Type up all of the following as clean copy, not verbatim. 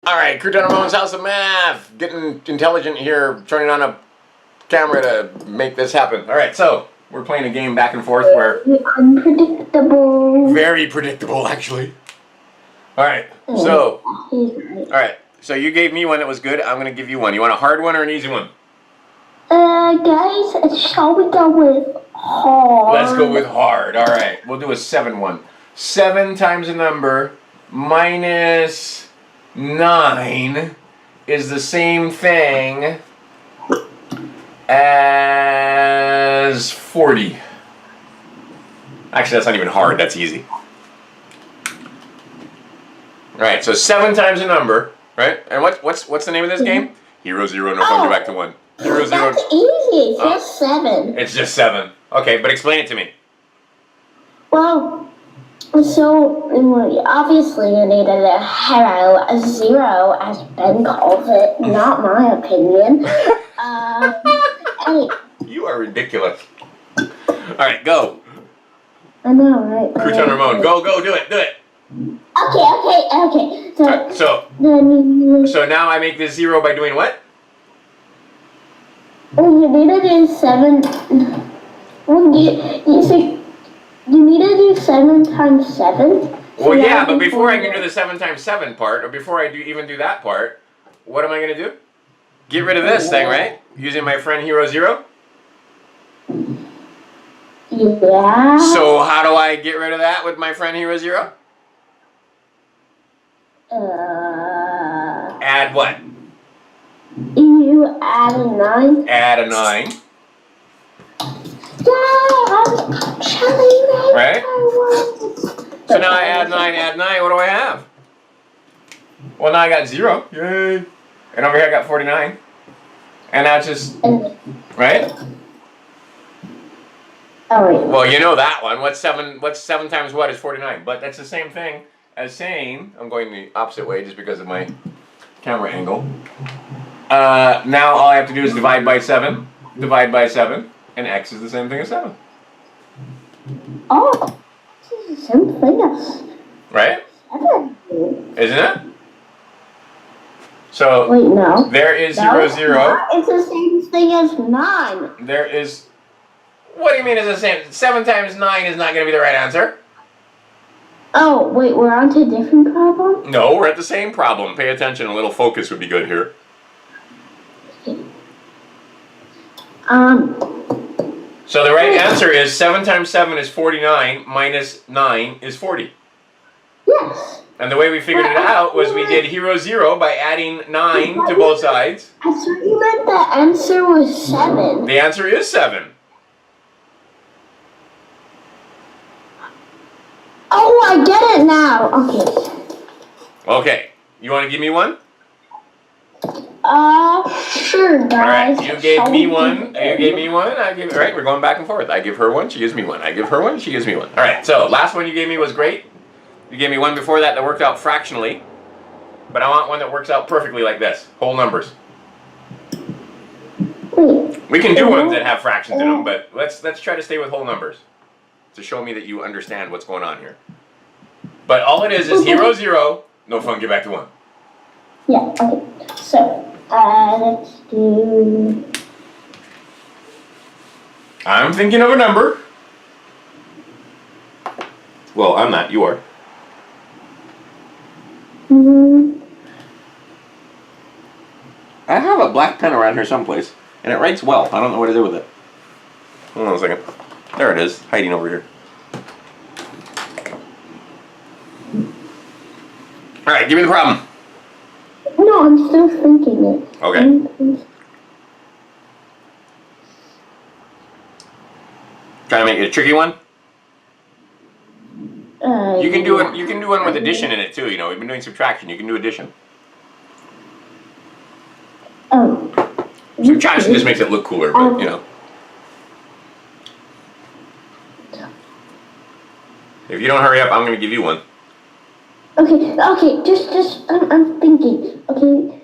Alright, Crewton Ramone's House of Math. Getting intelligent here, turning on a camera to make this happen. Alright, so we're playing a game back and forth where... Unpredictable. Very predictable, actually. Alright, so... Alright, so you gave me one that was good. I'm going to give you one. You want a hard one or an easy one? Guys, shall we go with hard? Let's go with hard. Alright, we'll do a 7 one. 7 times a number minus 9 is the same thing as 40. Actually, that's not even hard. That's easy. Right. So 7 times a number, right? And what's the name of this game? Hero Zero. No fun. Go back to 1. Hero Zero. That's easy. It's just 7. It's just 7. Okay, but explain it to me. Well, so obviously you needed a hero, a 0, as Ben calls it. Not my opinion. Anyway. You are ridiculous. All right, go. I know, right? Crewton Ramone, go, do it. Okay. So now I make this 0 by doing what? Oh, you need to do 7. You need to do 7 times 7. Well, yeah, but before I can do the 7 times 7 part, or before I even do that part, what am I going to do? Get rid of this thing, right? Using my friend Hero Zero? Yeah. So how do I get rid of that with my friend Hero Zero? Add what? You add a 9. Add a 9. Yeah, I'm trying. Right? So now I add 9. What do I have? Well, now I got 0. Yay. And over here I got 49. And that's just... Right? Oh, wait. Well, you know that one. What's 7 times what is 49? But that's the same thing as saying... I'm going the opposite way just because of my camera angle. Now all I have to do is divide by 7. Divide by 7. And x is the same thing as 7. Oh, this is the same thing as Right? 7. Isn't it? So, wait, no. There is 0, 0. It's the same thing as 9. There is... What do you mean it's the same? 7 times 9 is not going to be the right answer. Oh, wait, we're on to a different problem? No, we're at the same problem. Pay attention. A little focus would be good here. So the right answer is 7 times 7 is 49 minus 9 is 40. Yes. And the way we figured it out was we did Hero Zero by adding 9 to both sides. I thought you meant the answer was 7. The answer is 7. Oh, I get it now. Okay. Okay. You want to give me one? Sure, guys. All right, you gave me one. You gave me one. All right, we're going back and forth. I give her one. She gives me one. I give her one. She gives me one. All right. So last one you gave me was great. You gave me one before that worked out fractionally, but I want one that works out perfectly like this. Whole numbers. Wait. We can do ones that have fractions in them, but let's try to stay with whole numbers to show me that you understand what's going on here. But all it is Hero Zero. No fun. Get back to 1. Yeah. Okay. So. Let's do... I'm thinking of a number. Well, I'm not. You are. I have a black pen around here someplace, and it writes well. I don't know what to do with it. Hold on a second. There it is, hiding over here. All right, give me the problem. No, I'm still thinking it. Okay. Trying to make it a tricky one. You can do it. You can do one with addition in it too. You know, we've been doing subtraction. You can do addition. Oh. Subtraction just makes it look cooler, but you know. If you don't hurry up, I'm going to give you one. Okay. Just. I'm thinking. Okay.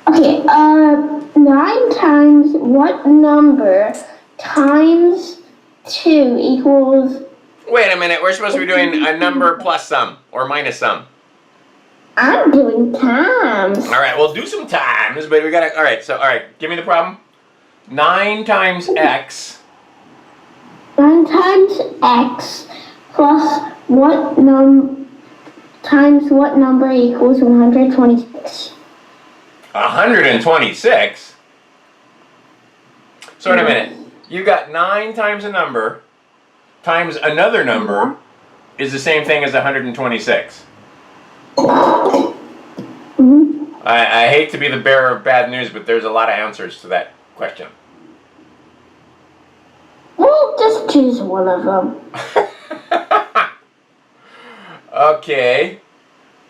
Okay, 9 times what number times 2 equals Wait a minute. We're supposed to be doing a number plus some or minus some. I'm doing times. All right, we'll do some times, but we gotta. All right. Give me the problem. 9 times x. 9 times x plus times what number equals 126? 126? So wait a minute. You got 9 times a number times another number is the same thing as 126. I hate to be the bearer of bad news, but there's a lot of answers to that question. Well, just choose one of them. Okay.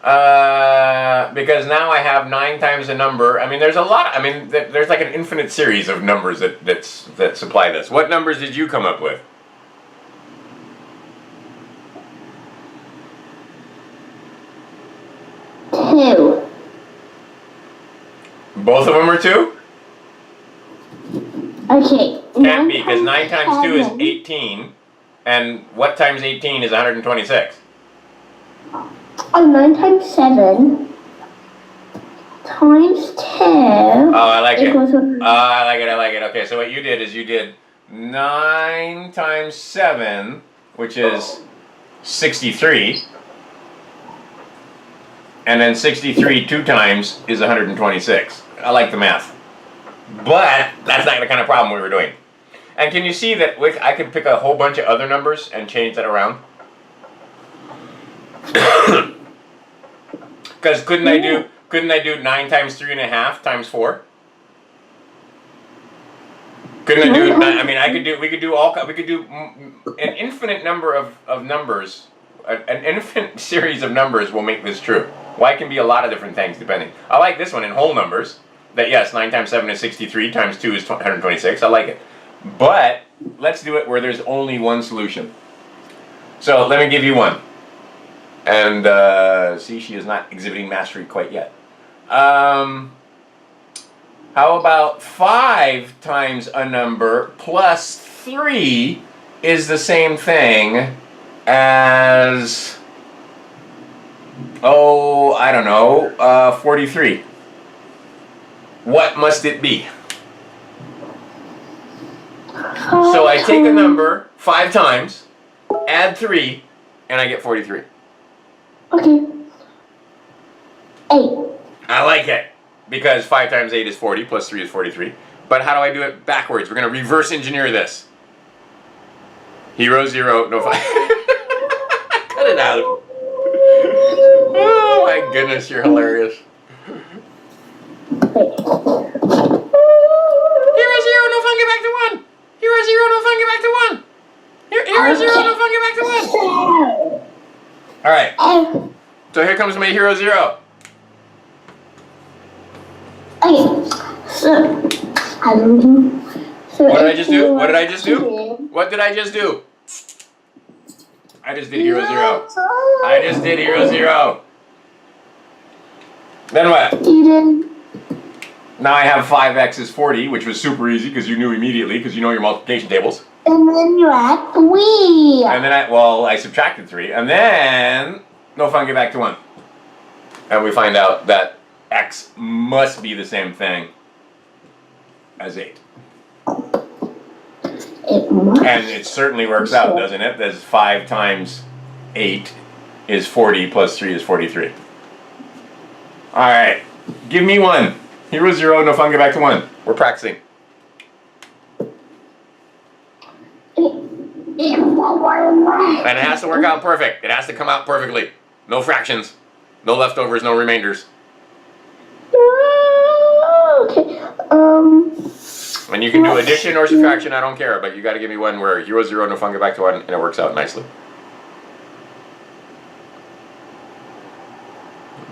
Because now I have 9 times a number. I mean, there's a lot. I mean, there's like an infinite series of numbers that supply this. What numbers did you come up with? Two. Both of them are 2? Okay. Can't be, because 9 times 2 is 18. And what times 18 is 126? Oh, 9 times 7 times 2. Oh, I like it. Equals I like it. Okay, so what you did is you did 9 times 7, which is 63. And then 63 2 times is 126. I like the math. But that's not the kind of problem we were doing. And can you see that I could pick a whole bunch of other numbers and change that around? Because couldn't I do 9 times 3.5 times 4? Couldn't I do? I mean, we could do an infinite number of numbers. An infinite series of numbers will make this true. Well, it can be a lot of different things depending. I like this one in whole numbers. That yes, 9 times 7 is 63, times 2 is 126. I like it. But let's do it where there's only one solution. So let me give you one. And see, she is not exhibiting mastery quite yet. How about 5 times a number plus 3 is the same thing as, I don't know, 43. What must it be? So I take a number 5 times, add 3, and I get 43. Okay. 8. I like it. Because 5 times 8 is 40, plus 3 is 43. But how do I do it backwards? We're going to reverse engineer this. Hero 0, no 5. Cut it out. Oh my goodness, you're hilarious. Wait. Hero 0, no fun, get back to 1. Hero 0, no fun, get back to 1. Hero 0, no fun, get back to 1. Alright. So here comes my Hero 0. Okay. So what did I just do? What did I just do? What did I just do? I just did Hero 0. I just did Hero 0. Then what? You did. Now I have 5x is 40, which was super easy because you knew immediately because you know your multiplication tables. And then you add 3. And then I subtracted 3. And then, no fun, get back to 1. And we find out that x must be the same thing as 8. It must. And it certainly works out, doesn't it? There's 5 times 8 is 40 plus 3 is 43. Alright, give me one. Hero 0, no fun, get back to 1. We're practicing. And it has to work out perfect. It has to come out perfectly. No fractions. No leftovers, no remainders. Okay. And you can do addition or subtraction, I don't care, but you gotta give me one where Hero 0, no fun, get back to 1, and it works out nicely.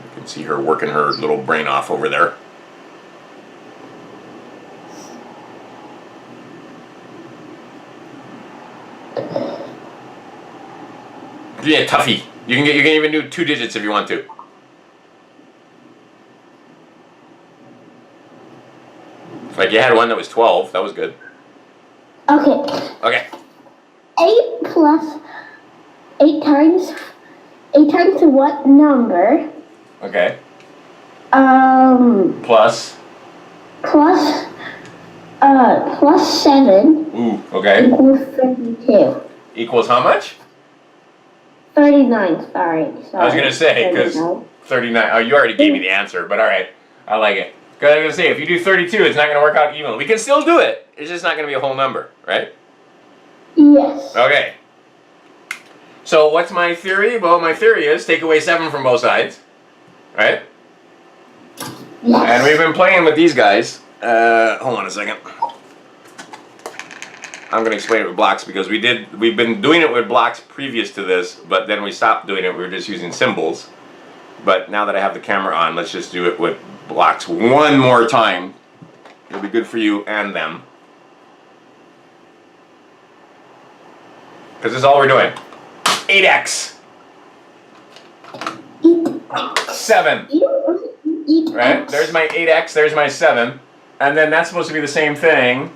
You can see her working her little brain off over there. Yeah, toughie. You can even do 2 digits if you want to. Like you had one that was 12. That was good. Okay. Okay. 8 plus 8 times what number? Okay. Plus plus 7 Ooh, okay. equals 32. Equals how much? 39, sorry. I was going to say, because 39, oh, you already gave me the answer, but all right. I like it. Because I was going to say, if you do 32, it's not going to work out evenly. We can still do it. It's just not going to be a whole number, right? Yes. Okay. So what's my theory? Well, my theory is take away 7 from both sides, right? Yes. And we've been playing with these guys. Hold on a second. I'm going to explain it with blocks because we've been doing it with blocks previous to this, but then we stopped doing it. We were just using symbols. But now that I have the camera on, let's just do it with blocks one more time. It'll be good for you and them. Because this is all we're doing. 8x. 7. Right? There's my 8x, there's my 7. And then that's supposed to be the same thing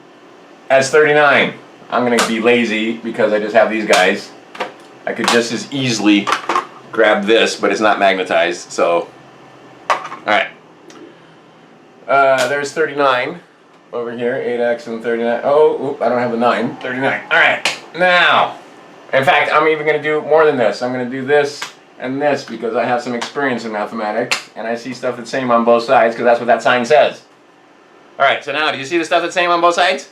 as 39. I'm going to be lazy because I just have these guys. I could just as easily grab this, but it's not magnetized, so. Alright. There's 39 over here. 8x and 39. Oh, oop, I don't have the 9. 39. Alright. Now, in fact, I'm even going to do more than this. I'm going to do this and this because I have some experience in mathematics and I see stuff that's same on both sides because that's what that sign says. Alright, so now, do you see the stuff that's same on both sides?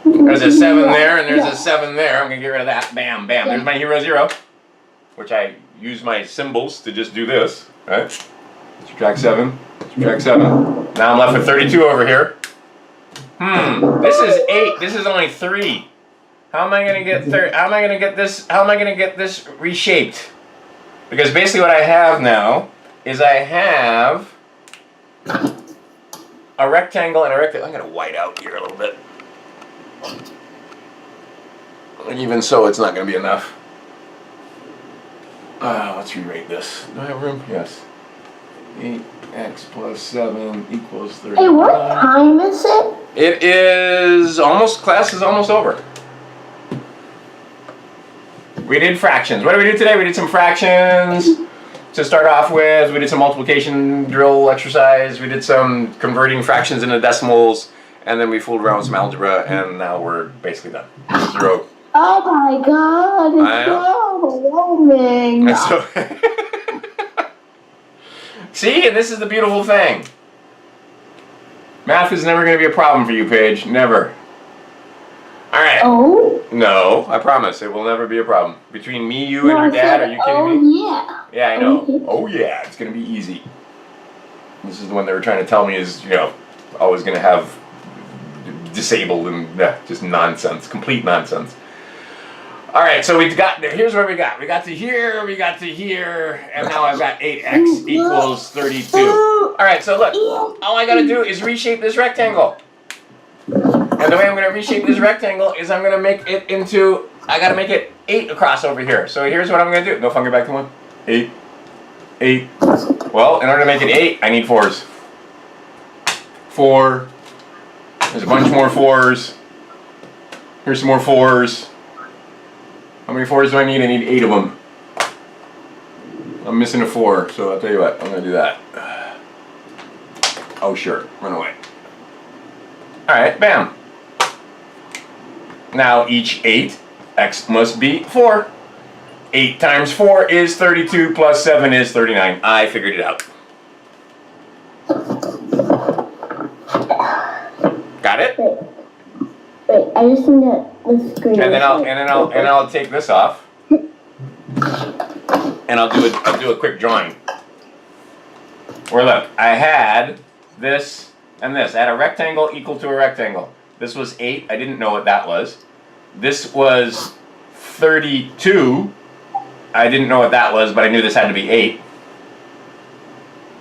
There's a 7 there and there's a 7 there. I'm going to get rid of that. Bam, bam. There's my hero 0, which I use my symbols to just do this. Right? Subtract 7. Subtract 7. Now I'm left with 32 over here. This is 8. This is only 3. How am I going to get how am I going to get this? How am I going to get this reshaped? Because basically what I have now is I have a rectangle and a rectangle. I'm going to white out here a little bit. And even so, it's not going to be enough. Let's rewrite this. Do I have room? Yes. 8x plus 7 equals 39. Hey, what time is it? It is almost, class is almost over. We did fractions. What did we do today? We did some fractions to start off with. We did some multiplication drill exercise. We did some converting fractions into decimals. And then we fooled around with some algebra, and now we're basically done. 0. Oh my god, it's so overwhelming. So see, and this is the beautiful thing. Math is never going to be a problem for you, Paige. Never. Alright. Oh? No, I promise. It will never be a problem. Between me, you, and your dad, are you kidding me? Yeah. Yeah, I know. Oh, yeah, it's going to be easy. This is the one they were trying to tell me is, always going to have disabled and just nonsense, complete nonsense. All right, so here's where we got. We got to here, and now I've got 8x equals 32. All right, so look, all I got to do is reshape this rectangle. And the way I'm going to reshape this rectangle is I'm going to make it into, I got to make it 8 across over here. So here's what I'm going to do. No, finger back to 1. 8. 8. Well, in order to make it 8, I need 4s. 4. There's a bunch more 4s. Here's some more 4s. How many 4s do I need? I need 8 of them. I'm missing a 4, so I'll tell you what, I'm going to do that. Oh, sure. Run away. Alright, bam. Now each 8, x must be 4. 8 times 4 is 32 plus 7 is 39. I figured it out. Got it? Wait, I just need the screen. And then I'll take this off. And I'll do a quick drawing. Where look, I had this and this. I had a rectangle equal to a rectangle. This was 8. I didn't know what that was. This was 32. I didn't know what that was, but I knew this had to be 8.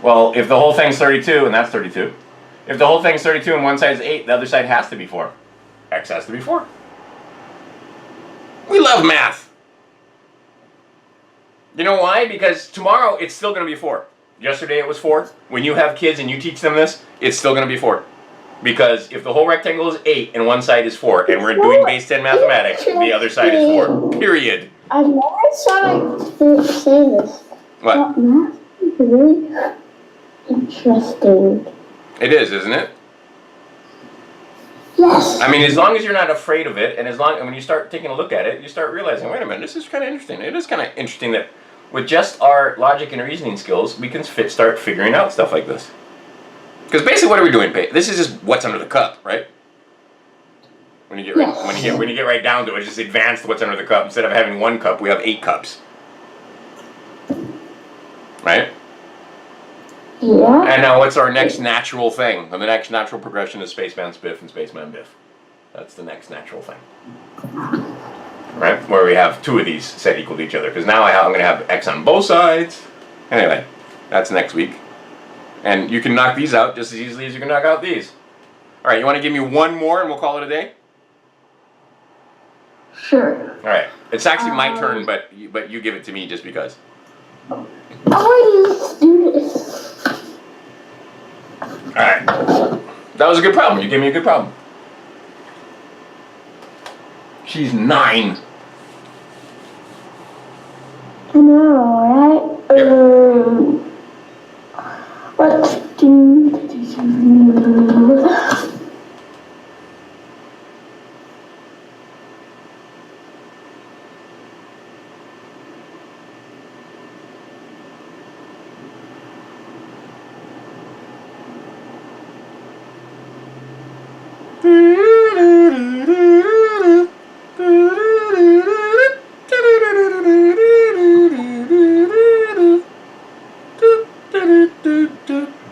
Well, if the whole thing's 32, and that's 32. If the whole thing's 32 and one side's 8, the other side has to be 4. X has to be 4. We love math. You know why? Because tomorrow it's still going to be 4. Yesterday it was 4. When you have kids and you teach them this, it's still going to be 4. Because if the whole rectangle is 8 and one side is 4, and we're doing base 10 mathematics, the other side is 4. Period. I've never saw it say this. What? Math is really interesting. It is, isn't it? Yes. I mean, as long as you're not afraid of it, and when you start taking a look at it, you start realizing, wait a minute, this is kind of interesting. It is kind of interesting that with just our logic and reasoning skills, we can start figuring out stuff like this. Because basically, what are we doing? This is just what's under the cup, right? When you get right down to it, just advance what's under the cup. Instead of having 1 cup, we have 8 cups, right? Yeah. And now, what's our next natural thing? And the next natural progression is Spaceman Spiff and Spaceman Biff. That's the next natural thing, right? Where we have 2 of these set equal to each other. Because now I'm going to have x on both sides. Anyway, that's next week. And you can knock these out just as easily as you can knock out these. All right, you want to give me one more and we'll call it a day? Sure. All right. It's actually my turn, but you give it to me just because. Let's do this. All right. That was a good problem. You gave me a good problem. She's 9. I know, right? Let's do.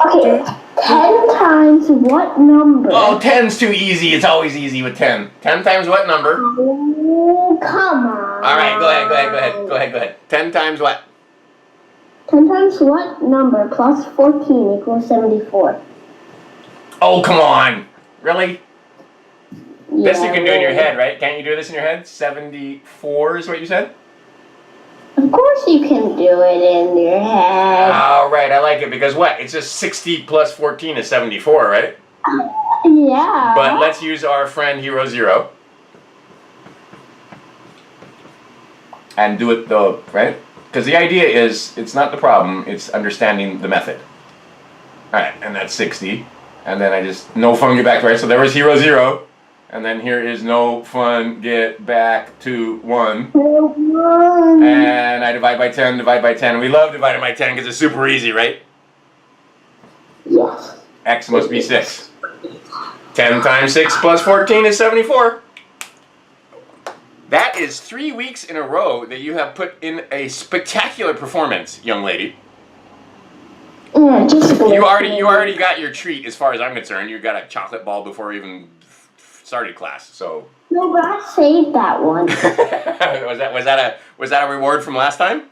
Okay, 10 times what number? Oh, 10's too easy. It's always easy with 10. 10 times what number? Oh, come on. All right, go ahead. 10 times what? 10 times what number plus 14 equals 74? Oh, come on. Really? Yeah, This you can do in your head, right? Can't you do this in your head? 74 is what you said? Of course you can do it in your head. All right, I like it because what? It's just 60 plus 14 is 74, right? Yeah. But let's use our friend Hero Zero. And do it though, right? Because the idea is, it's not the problem, it's understanding the method. Alright, and that's 60. And then I just, no fun, get back to right. So there was Hero Zero. And then here is no fun, get back to 1. And I divide by 10, divide by 10. We love dividing by 10 because it's super easy, right? Yes. X must be 6. 10 times 6 plus 14 is 74. That is 3 weeks in a row that you have put in a spectacular performance, young lady. Yeah, You already got your treat as far as I'm concerned. You got a chocolate ball before we even started class, so. No, but I saved that one. was that a reward from last time?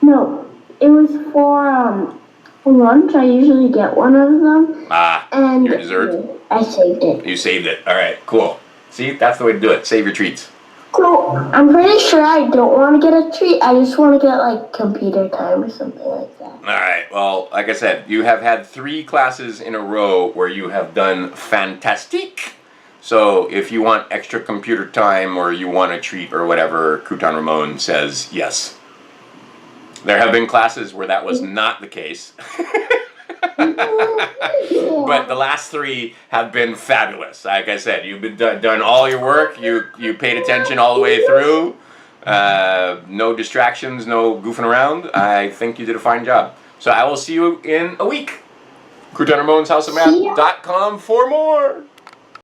No, it was for lunch. I usually get one of them. And your dessert. I saved it. You saved it. All right, cool. See, that's the way to do it. Save your treats. So I'm pretty sure I don't want to get a treat. I just want to get like computer time or something like that. All right. Well, like I said, you have had 3 classes in a row where you have done fantastic. So if you want extra computer time or you want a treat or whatever, Crewton Ramone says yes. There have been classes where that was not the case. But the last 3 have been fabulous. Like I said, you've been done all your work. You paid attention all the way through. No distractions, no goofing around. I think you did a fine job. So I will see you in a week. CrewtonRamonesHouseOfMath.com for more.